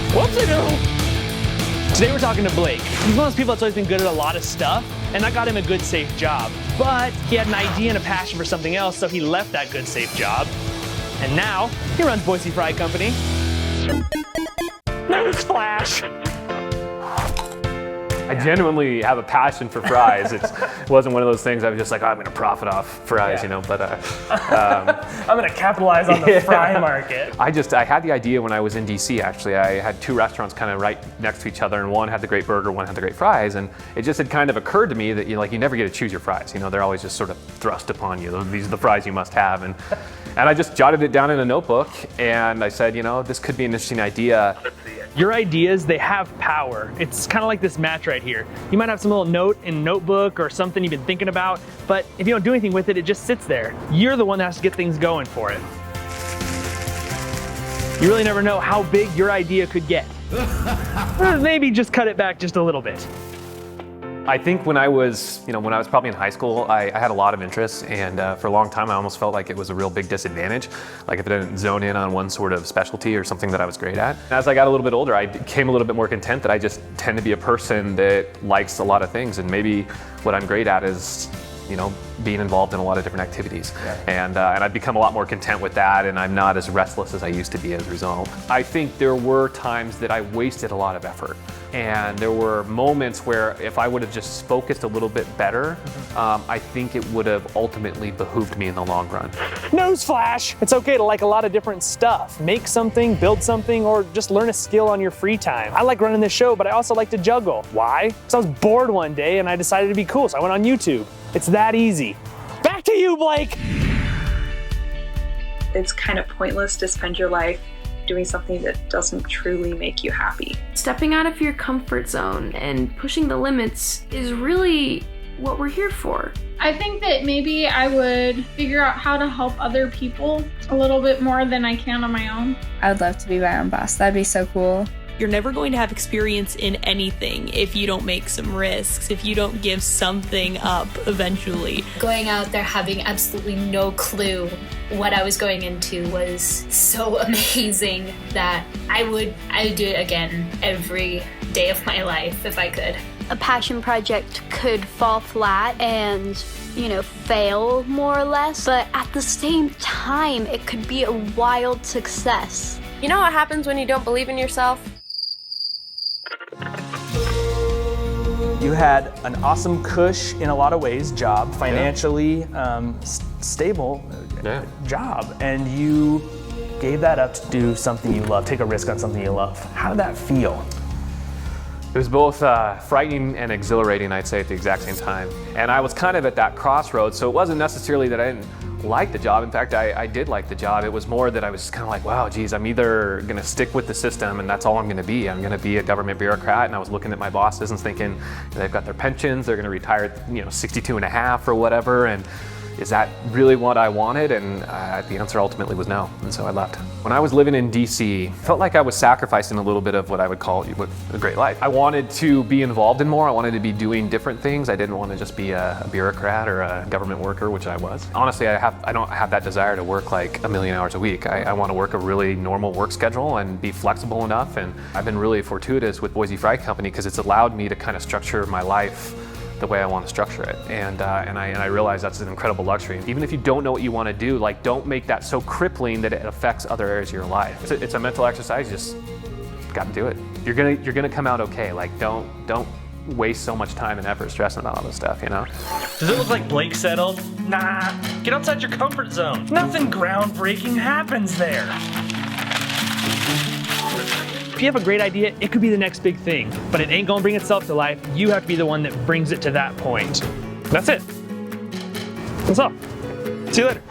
Whoopsie-doo! Today we're talking to Blake. He's one of those people that's always been good at a lot of stuff, and that got him a good, safe job. But he had an idea and a passion for something else, so he left that good, safe job. And now, he runs Boise Fry Company. Newsflash! I genuinely have a passion for fries. It wasn't one of those things I was just like, oh, I'm going to profit off fries, you know, but I'm going to capitalize on the fry market. I had the idea when I was in DC, actually. I had two restaurants kind of right next to each other, and one had the great burger, one had the great fries, and it just had kind of occurred to me that you never get to choose your fries. You know, they're always just sort of thrust upon you. These are the fries you must have. And I just jotted it down in a notebook, and I said, you know, this could be an interesting idea. Your ideas, they have power. It's kind of like this match right here. You might have some little note in notebook or something you've been thinking about, but if you don't do anything with it, it just sits there. You're the one that has to get things going for it. You really never know how big your idea could get. Maybe just cut it back just a little bit. I think when I was probably in high school, I had a lot of interests, and for a long time I almost felt like it was a real big disadvantage, like if I didn't zone in on one sort of specialty or something that I was great at. As I got a little bit older, I became a little bit more content that I just tend to be a person that likes a lot of things, and maybe what I'm great at is, you know, being involved in a lot of different activities. Yeah. And I've become a lot more content with that, and I'm not as restless as I used to be as a result. I think there were times that I wasted a lot of effort. And there were moments where if I would have just focused a little bit better, I think it would have ultimately behooved me in the long run. Newsflash! It's okay to like a lot of different stuff. Make something, build something, or just learn a skill on your free time. I like running this show, but I also like to juggle. Why? Because I was bored one day and I decided to be cool, so I went on YouTube. It's that easy. Back to you, Blake! It's kind of pointless to spend your life doing something that doesn't truly make you happy. Stepping out of your comfort zone and pushing the limits is really what we're here for. I think that maybe I would figure out how to help other people a little bit more than I can on my own. I would love to be my own boss. That'd be so cool. You're never going to have experience in anything if you don't make some risks, if you don't give something up eventually. Going out there having absolutely no clue what I was going into was so amazing that I would do it again every day of my life if I could. A passion project could fall flat and, you know, fail more or less, but at the same time, it could be a wild success. You know what happens when you don't believe in yourself? You had an awesome cush in a lot of ways job, financially stable job, and you gave that up to do something you love, take a risk on something you love. How did that feel? It was both frightening and exhilarating, I'd say, at the exact same time. And I was kind of at that crossroads, so it wasn't necessarily that I didn't like the job. In fact, I did like the job. It was more that I was kind of like, wow, geez, I'm either going to stick with the system and that's all I'm going to be. I'm going to be a government bureaucrat. And I was looking at my bosses and thinking, they've got their pensions, they're going to retire at 62 and a half or whatever. And is that really what I wanted? And the answer ultimately was no, and so I left. When I was living in DC, I felt like I was sacrificing a little bit of what I would call a great life. I wanted to be involved in more. I wanted to be doing different things. I didn't want to just be a bureaucrat or a government worker, which I was. Honestly, I don't have that desire to work like 1 million hours a week. I want to work a really normal work schedule and be flexible enough. And I've been really fortuitous with Boise Fry Company because it's allowed me to kind of structure my life the way I want to structure it. And I realize that's an incredible luxury. Even if you don't know what you want to do, like, don't make that so crippling that it affects other areas of your life. It's a mental exercise, you just got to do it. You're gonna come out okay. Like, don't waste so much time and effort stressing about all this stuff, you know? Does it look like Blake settled? Nah, get outside your comfort zone. Nothing groundbreaking happens there. If you have a great idea, it could be the next big thing, but it ain't gonna bring itself to life. You have to be the one that brings it to that point. That's it. That's all. See you later.